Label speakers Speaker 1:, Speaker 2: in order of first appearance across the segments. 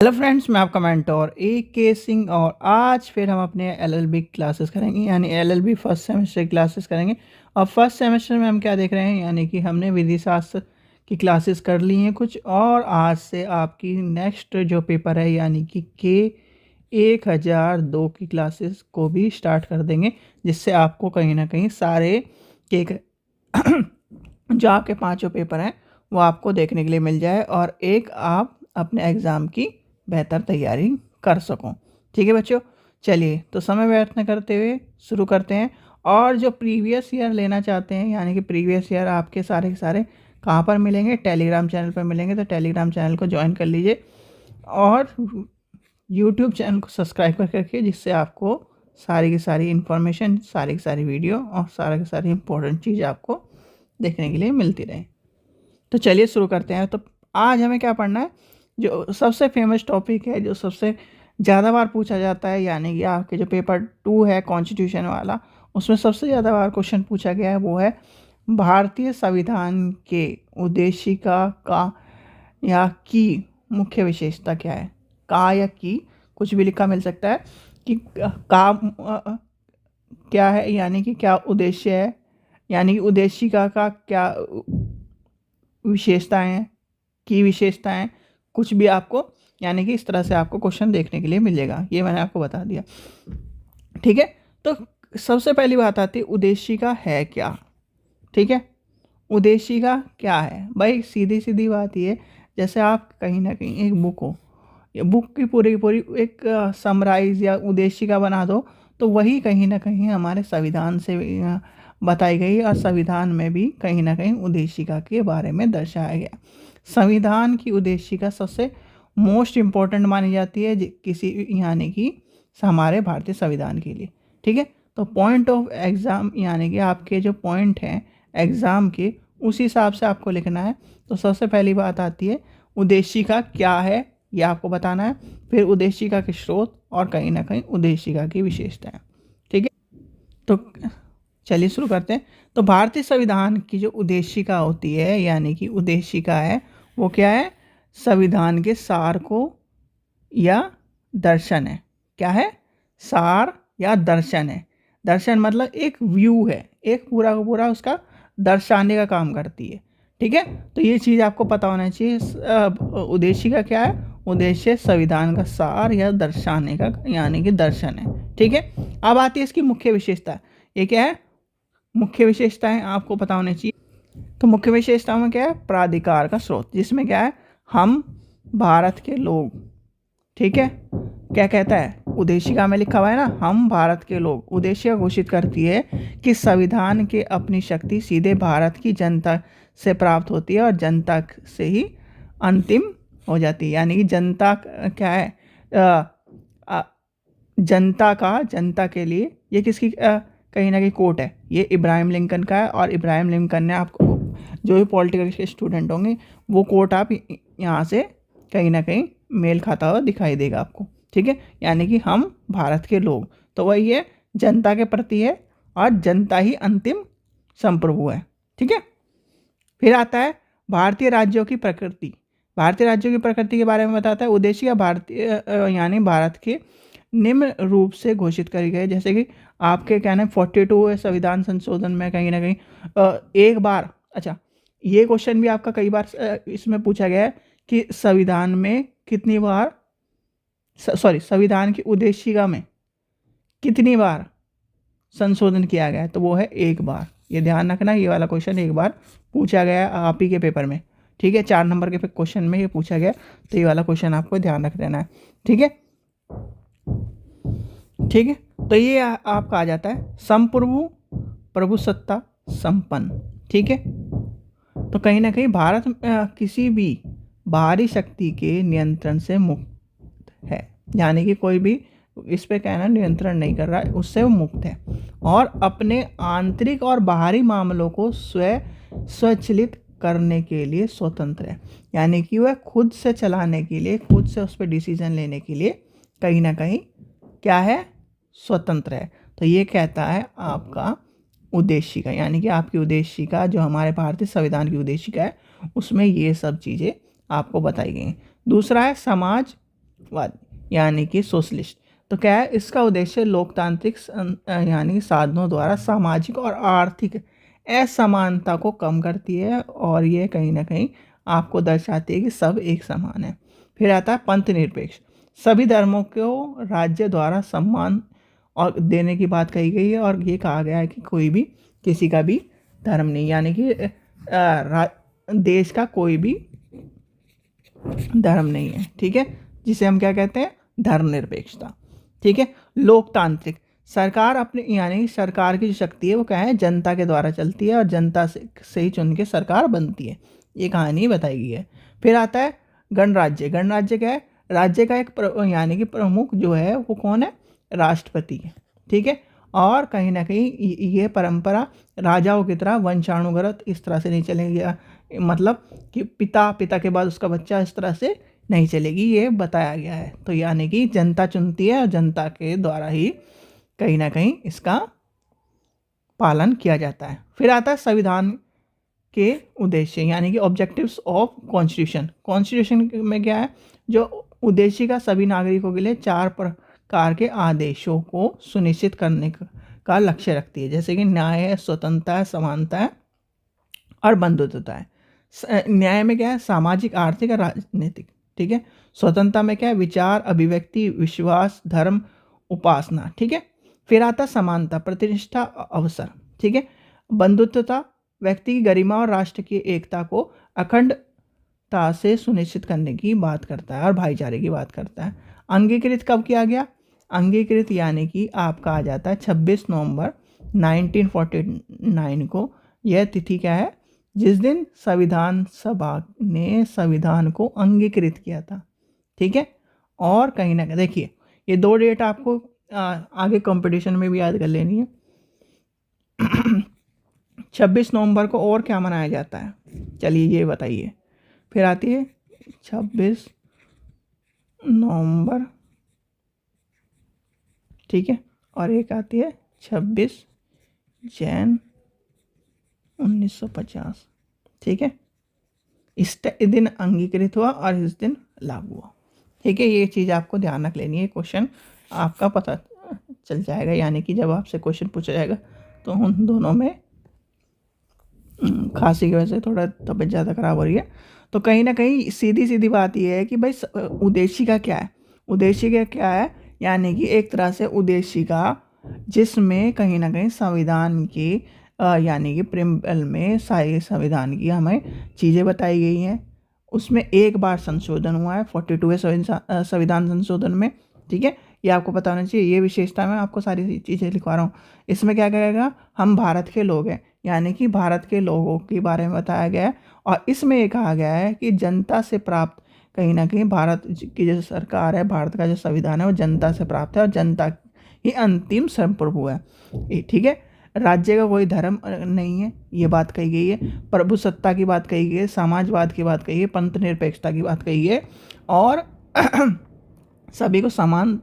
Speaker 1: Hello friends, मैं आपका mentor ए के सिंह और आज फिर हम अपने एलएलबी क्लासेस करेंगे, यानी एलएलबी फर्स्ट सेमेस्टर क्लासेस करेंगे। और फर्स्ट सेमेस्टर में हम क्या देख रहे हैं, यानी कि हमने विधि शास्त्र की क्लासेस कर ली हैं कुछ, और आज से आपकी नेक्स्ट जो पेपर है यानी कि के 1002 की क्लासेस को भी स्टार्ट कर देंगे, जिससे आपको कहीं ना कहीं सारे के जो आपके पांचों पेपर हैं वो आपको देखने के लिए मिल जाए और एक आप अपने एग्ज़ाम की बेहतर तैयारी कर सको। ठीक है बच्चों, चलिए तो समय व्यर्थ न करते हुए शुरू करते हैं। और जो प्रीवियस ईयर लेना चाहते हैं, यानी कि प्रीवियस ईयर आपके सारे के सारे कहाँ पर मिलेंगे, टेलीग्राम चैनल पर मिलेंगे, तो टेलीग्राम चैनल को ज्वाइन कर लीजिए और यूट्यूब चैनल को सब्सक्राइब कर करके, जिससे आपको सारी की सारी इन्फॉर्मेशन, सारी की सारी वीडियो और सारी की सारी इंपॉर्टेंट चीज़ आपको देखने के लिए मिलती रहे। तो चलिए शुरू करते हैं। तो आज हमें क्या पढ़ना है, जो सबसे फेमस टॉपिक है, जो सबसे ज़्यादा बार पूछा जाता है, यानी कि आपके जो पेपर 2 है कॉन्स्टिट्यूशन वाला, उसमें सबसे ज़्यादा बार क्वेश्चन पूछा गया है, वो है भारतीय संविधान के उद्देशिका का या की मुख्य विशेषता क्या है। का या की कुछ भी लिखा मिल सकता है कि क्या है, यानी कि क्या उद्देश्य है, यानी कि उद्देशिका का क्या विशेषताएं हैं, की विशेषताएं, कुछ भी आपको, यानी कि इस तरह से आपको क्वेश्चन देखने के लिए मिलेगा। ये मैंने आपको बता दिया। ठीक है, तो सबसे पहली बात आती है उद्देशिका है क्या। ठीक है, उद्देशिका क्या है भाई, सीधी सीधी बात ये, जैसे आप कहीं ना कहीं एक बुक हो, ये बुक की पूरी एक समराइज या उद्देशिका बना दो, तो वही कहीं ना कहीं हमारे संविधान से बताई गई, और संविधान में भी कहीं ना कहीं उद्देशिका के बारे में दर्शाया गया। संविधान की उद्देशिका सबसे मोस्ट इम्पोर्टेंट मानी जाती है किसी, यानी कि हमारे भारतीय संविधान के लिए। ठीक है, तो पॉइंट ऑफ एग्ज़ाम, यानी कि आपके जो पॉइंट हैं एग्ज़ाम के, उस हिसाब से आपको लिखना है। तो सबसे पहली बात आती है उद्देशिका क्या है, यह आपको बताना है। फिर उद्देशिका के स्रोत और कहीं ना कहीं उद्देशिका की विशेषताएं। ठीक है, तो चलिए शुरू करते हैं। तो भारतीय संविधान की जो उद्देशिका होती है, यानी कि उद्देशिका है, वो क्या है, संविधान के सार को या दर्शन है। क्या है, सार या दर्शन है। दर्शन मतलब एक व्यू है, एक पूरा का पूरा उसका दर्शाने का काम करती है। ठीक है, तो ये चीज़ आपको पता होना चाहिए। उद्देशिका क्या है, उद्देश्य संविधान का सार या दर्शाने का, यानी कि दर्शन है। ठीक है, अब आती है इसकी मुख्य विशेषता। ये क्या है, मुख्य विशेषताएं आपको पता होनी चाहिए। तो मुख्य विशेषताओं में क्या है, प्राधिकार का स्रोत, जिसमें क्या है, हम भारत के लोग। ठीक है, क्या कहता है, उद्देशिका में लिखा हुआ है ना, हम भारत के लोग। उद्देशिका घोषित करती है कि संविधान के अपनी शक्ति सीधे भारत की जनता से प्राप्त होती है और जनता से ही अंतिम हो जाती है। यानी कि जनता क्या है, जनता का, जनता के लिए, ये किसकी कहीं ना कहीं कोट है, ये इब्राहिम लिंकन का है। और इब्राहिम लिंकन ने, आपको जो भी पॉलिटिकल के स्टूडेंट होंगे, वो कोट आप यहाँ से कहीं ना कहीं मेल खाता हुआ दिखाई देगा आपको। ठीक है, यानी कि हम भारत के लोग, तो वही है, जनता के प्रति है और जनता ही अंतिम संप्रभु है। ठीक है, फिर आता है भारतीय राज्यों की प्रकृति। भारतीय राज्यों की प्रकृति के बारे में बताता है। उद्देशिका भारतीय यानी भारत के निम्न रूप से घोषित करी गई, जैसे कि आपके कहना है 42 संविधान संशोधन में कहीं ना कहीं एक बार, अच्छा ये क्वेश्चन भी आपका कई बार इसमें पूछा गया है कि संविधान में कितनी बार, सॉरी, संविधान की उद्देशिका में कितनी बार संशोधन किया गया है, तो वो है एक बार। ये ध्यान रखना, ये वाला क्वेश्चन एक बार पूछा गया आप ही के पेपर में। ठीक है, 4 नंबर के क्वेश्चन में ये पूछा गया, तो ये वाला क्वेश्चन आपको ध्यान रख देना है। ठीक है, ठीक है, तो ये आपका आ जाता है संप्रभु, प्रभुसत्ता, संपन्न। ठीक है, तो कहीं ना कहीं भारत किसी भी बाहरी शक्ति के नियंत्रण से मुक्त है, यानी कि कोई भी इस पे कहना नियंत्रण नहीं कर रहा है, उससे वो मुक्त है और अपने आंतरिक और बाहरी मामलों को स्वचालित करने के लिए स्वतंत्र है। यानी कि वह खुद से चलाने के लिए, खुद से उस पर डिसीजन लेने के लिए कहीं ना कहीं क्या है, स्वतंत्र है। तो ये कहता है आपका उद्देशिका, यानी कि आपकी उद्देशिका जो हमारे भारतीय संविधान की उद्देशिका है, उसमें ये सब चीज़ें आपको बताई गई हैं। दूसरा है समाज साम्यवादी यानी कि सोशलिस्ट। तो क्या है इसका उद्देश्य लोकतांत्रिक यानी साधनों द्वारा सामाजिक और आर्थिक असमानता को कम करती है और ये कहीं ना कहीं आपको दर्शाती है कि सब एक समान है। फिर आता है पंथ निरपेक्ष, सभी धर्मों को राज्य द्वारा सम्मान और देने की बात कही गई है और ये कहा गया है कि कोई भी किसी का भी धर्म नहीं, यानी कि देश का कोई भी धर्म नहीं है, ठीक है, जिसे हम क्या कहते हैं, धर्मनिरपेक्षता, ठीक है। लोकतांत्रिक, सरकार अपने यानी सरकार की जो शक्ति है वो क्या है, जनता के द्वारा चलती है और जनता से ही चुन के सरकार बनती है, ये कहानी बताई गई है। फिर आता है गणराज्य। गणराज्य क्या है, राज्य का एक यानी कि प्रमुख जो है वो कौन है, राष्ट्रपति है, ठीक है। और कहीं ना कहीं ये परंपरा राजाओं की तरह वंशानुगत इस तरह से नहीं चलेगी, मतलब कि पिता के बाद उसका बच्चा इस तरह से नहीं चलेगी, ये बताया गया है। तो यानी कि जनता चुनती है और जनता के द्वारा ही कहीं ना कहीं इसका पालन किया जाता है। फिर आता है संविधान के उद्देश्य यानी कि ऑब्जेक्टिव्स ऑफ कॉन्स्टिट्यूशन। कॉन्स्टिट्यूशन में क्या है, जो उद्देश्य का सभी नागरिकों के लिए 4 प्रकार के आदेशों को सुनिश्चित करने का लक्ष्य रखती है, जैसे कि न्याय है, स्वतंत्रता है, समानता है और बंधुत्वता है। न्याय में क्या है, सामाजिक, आर्थिक और राजनीतिक, ठीक है। स्वतंत्रता में क्या है, विचार, अभिव्यक्ति, विश्वास, धर्म, उपासना, ठीक है। फिर आता समानता, प्रतिष्ठा, अवसर, ठीक है। बंधुत्वता, व्यक्ति की गरिमा और राष्ट्र की एकता को अखंडता से सुनिश्चित करने की बात करता है और भाईचारे की बात करता है। अंगीकृत कब किया गया, अंगीकृत यानी कि आपका आ जाता है 26 नवंबर 1949 को। यह तिथि क्या है, जिस दिन संविधान सभा ने संविधान को अंगीकृत किया था, ठीक है। और कहीं ना कहीं देखिए ये 2 डेट आपको आगे कंपटीशन में भी याद कर लेनी है। 26 नवंबर को और क्या मनाया जाता है, चलिए ये बताइए। फिर आती है 26 नवंबर, ठीक है, और एक आती है 26 जैन 1950, ठीक है। इस दिन अंगीकृत हुआ और इस दिन लागू हुआ, ठीक है। ये चीज़ आपको ध्यान रख लेनी है, क्वेश्चन आपका पता चल जाएगा, यानी कि जब आपसे क्वेश्चन पूछा जाएगा तो उन दोनों में खांसी की वजह से थोड़ा तबीयत ज़्यादा ख़राब हो रही है। तो कहीं ना कहीं सीधी सीधी बात यह है कि भाई उद्देश्य का क्या है, उद्देश्य का क्या है, यानी कि एक तरह से उद्देश्य का जिसमें कहीं ना कहीं संविधान की यानी कि प्रियम्बल में सारे संविधान की हमें चीज़ें बताई गई हैं, उसमें एक बार संशोधन हुआ है 42वें संविधान संशोधन में, ठीक है। ये आपको पता होना चाहिए, ये विशेषता मैं आपको सारी चीज़ें लिखवा रहा हूँ। इसमें क्या कहेगा, हम भारत के लोग हैं, यानी कि भारत के लोगों के बारे में बताया गया है। और इसमें ये कहा गया है कि जनता से प्राप्त, कहीं ना कहीं भारत की जो सरकार है, भारत का जो संविधान है वो जनता से प्राप्त है और जनता ही अंतिम संप्रभु है, ठीक है। राज्य का कोई धर्म नहीं है, ये बात कही गई है। प्रभुसत्ता की बात कही गई है, समाजवाद की बात कही है, पंथ निरपेक्षता की बात कही है और सभी को समान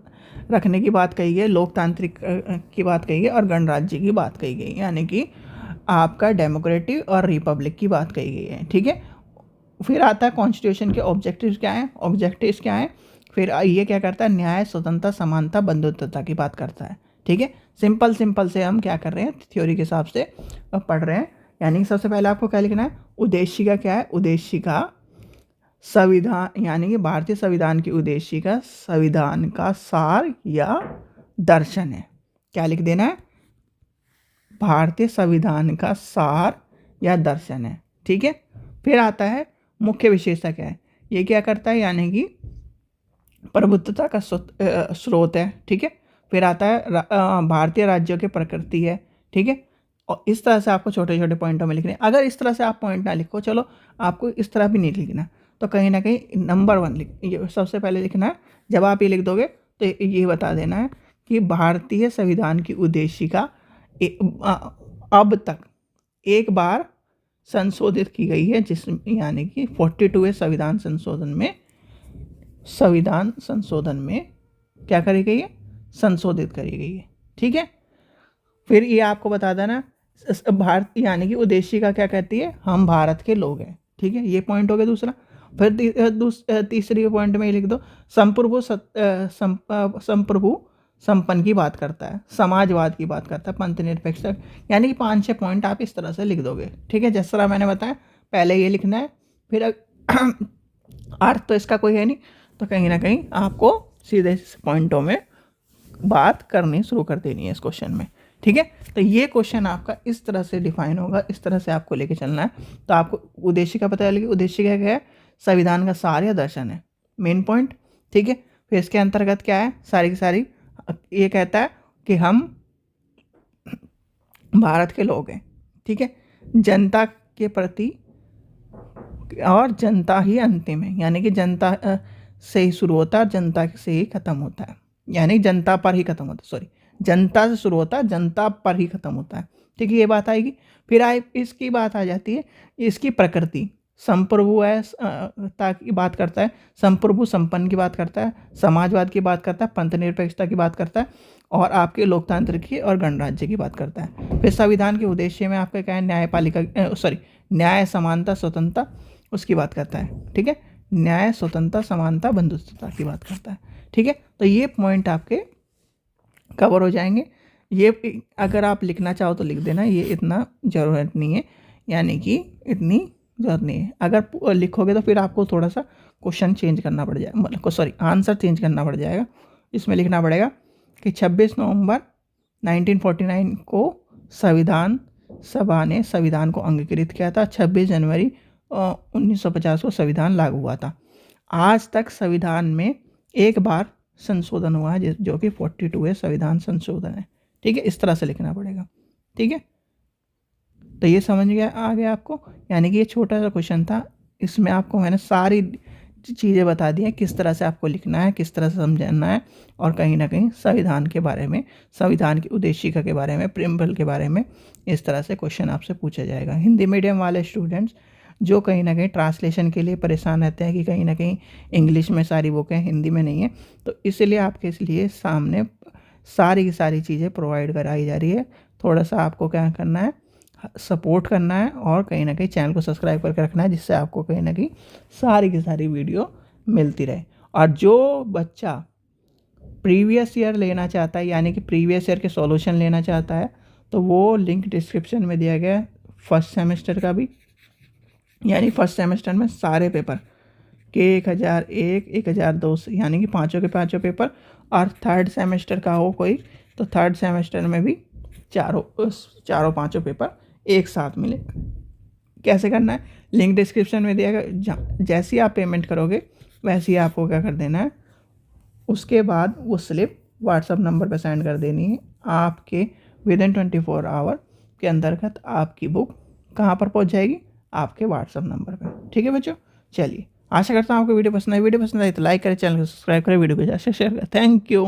Speaker 1: रखने की बात कही है, लोकतांत्रिक की बात कही है और गणराज्य की बात कही गई है, यानी कि आपका डेमोक्रेटिक और रिपब्लिक की बात कही गई है, ठीक है। फिर आता है कॉन्स्टिट्यूशन के ऑब्जेक्टिव्स क्या हैं, ऑब्जेक्टिव्स क्या हैं। फिर ये क्या करता है, न्याय, स्वतंत्रता, समानता, बंधुत्वता की बात करता है, ठीक है। सिंपल से हम क्या कर रहे हैं, थ्योरी के हिसाब से पढ़ रहे हैं। यानी सबसे पहले आपको क्या लिखना है, उद्देश्य का क्या है, उद्देश्य का संविधान यानी कि भारतीय संविधान की उद्देश्य का संविधान का सार या दर्शन है। क्या लिख देना है, भारतीय संविधान का सार या दर्शन है, ठीक है। फिर आता है मुख्य विशेषता क्या है, ये क्या करता है, यानी कि प्रभुत्वता का स्रोत है, ठीक है। फिर आता है भारतीय राज्यों की प्रकृति है, ठीक है। और इस तरह से आपको छोटे छोटे पॉइंटों में लिखने हैं। अगर इस तरह से आप पॉइंट ना लिखो, चलो आपको इस तरह भी नहीं लिखना, तो कहीं ना कहीं नंबर 1 ये सबसे पहले लिखना है। जब आप ये लिख दोगे तो ये बता देना है कि भारतीय संविधान की उद्देश्य का अब तक एक बार संशोधित की गई है, जिस यानी कि 42वें संविधान संशोधन में क्या करी गई है, संशोधित करी गई है, ठीक है। फिर ये आपको बता देना भारत यानी कि उद्देश्य का क्या कहती है, हम भारत के लोग हैं, ठीक है। ये पॉइंट हो गया दूसरा। फिर तीसरी पॉइंट में लिख दो संप्रभु संपन्न की बात करता है, समाजवाद की बात करता है, पंथनिरपेक्षता, यानी कि 5-6 पॉइंट आप इस तरह से लिख दोगे। ठीक है, जिस तरह मैंने बताया पहले ये लिखना है, फिर अर्थ तो इसका कोई है नहीं, तो कहीं ना कहीं आपको सीधे पॉइंटों में बात करनी शुरू कर देनी है इस क्वेश्चन में। ठीक है, तो ये क्वेश्चन आपका इस तरह से डिफाइन होगा, इस तरह से आपको लेके चलना है। तो आपको उद्देश्य का पता चलेगा, उद्देश्य क्या है, संविधान का सार या दर्शन है, मेन पॉइंट। ठीक है, फिर इसके अंतर्गत क्या है, सारी की सारी ये कहता है कि हम भारत के लोग हैं। ठीक है, जनता के प्रति और जनता ही अंतिम है, यानी कि जनता से ही शुरू होता है, जनता से ही खत्म होता है, यानी जनता पर ही खत्म होता है, सॉरी, जनता से शुरू होता है, जनता पर ही खत्म होता है। ठीक है, ये बात आएगी। फिर इसकी बात आ जाती है इसकी प्रकृति, संप्रभु है की बात करता है, संप्रभु संपन्न की बात करता है, समाजवाद की बात करता है, पंथनिरपेक्षता की बात करता है, और आपके लोकतंत्र की और गणराज्य की बात करता है। फिर संविधान के उद्देश्य में आपका क्या है, न्यायपालिका न्याय, समानता, स्वतंत्रता, उसकी बात करता है। ठीक है, न्याय, स्वतंत्रता, समानता, बंधुत्वता की बात करता है। ठीक है, तो ये पॉइंट आपके कवर हो जाएंगे। ये अगर आप लिखना चाहो तो लिख देना, ये इतना ज़रूरत नहीं है, यानी कि इतनी ज़रूरत नहीं है। अगर लिखोगे तो फिर आपको थोड़ा सा क्वेश्चन चेंज करना पड़ जाएगा, मतलब सॉरी आंसर चेंज करना पड़ जाएगा। इसमें लिखना पड़ेगा कि 26 नवंबर 1949 को संविधान सभा ने संविधान को अंगीकृत किया था, 26 जनवरी 1950 को संविधान लागू हुआ था। आज तक संविधान में एक बार संशोधन हुआ है, जो कि 42 है, संविधान संशोधन है। ठीक है, इस तरह से लिखना पड़ेगा। ठीक है, तो ये समझ गया आ गया आपको, यानी कि ये छोटा सा क्वेश्चन था, इसमें आपको मैंने सारी चीज़ें बता दी हैं, किस तरह से आपको लिखना है, किस तरह से समझना है, और कहीं ना कहीं संविधान के बारे में, संविधान की उद्देशिका के बारे में, प्रियम्बल के बारे में, इस तरह से क्वेश्चन आपसे पूछा जाएगा। हिंदी मीडियम वाले स्टूडेंट्स जो कहीं ना कहीं ट्रांसलेशन के लिए परेशान रहते हैं कि कहीं ना कहीं इंग्लिश में सारी बुकें हिंदी में नहीं है, तो इसलिए आपके लिए सामने सारी की सारी चीज़ें प्रोवाइड कराई जा रही है। थोड़ा सा आपको क्या करना है, सपोर्ट करना है, और कहीं ना कहीं चैनल को सब्सक्राइब करके रखना है, जिससे आपको कहीं ना कहीं सारी की सारी वीडियो मिलती रहे। और जो बच्चा प्रीवियस ईयर लेना चाहता है, यानी कि प्रीवियस ईयर के सॉल्यूशन लेना चाहता है, तो वो लिंक डिस्क्रिप्शन में दिया गया है, फर्स्ट सेमेस्टर का भी, यानी फर्स्ट सेमेस्टर में सारे पेपर के 1001, 1002, यानी कि पाँचों के पाँचों पेपर, और थर्ड सेमेस्टर का हो कोई तो थर्ड सेमेस्टर में भी चारों पाँचों पेपर एक साथ मिले। कैसे करना है, लिंक डिस्क्रिप्शन में दिया गया, जैसे ही आप पेमेंट करोगे वैसे ही आपको क्या कर देना है, उसके बाद वो स्लिप व्हाट्सअप नंबर पर सेंड कर देनी है। आपके विदिन 24 आवर के अंतर्गत आपकी बुक कहाँ पर पहुँच जाएगी, आपके व्हाट्सअप नंबर पर। ठीक है बच्चों, चलिए आशा करता हूँ आपको वीडियो पसंद आई तो लाइक करें, चैनल को सब्सक्राइब करें, वीडियो को ज़्यादा शेयर करें। Thank you.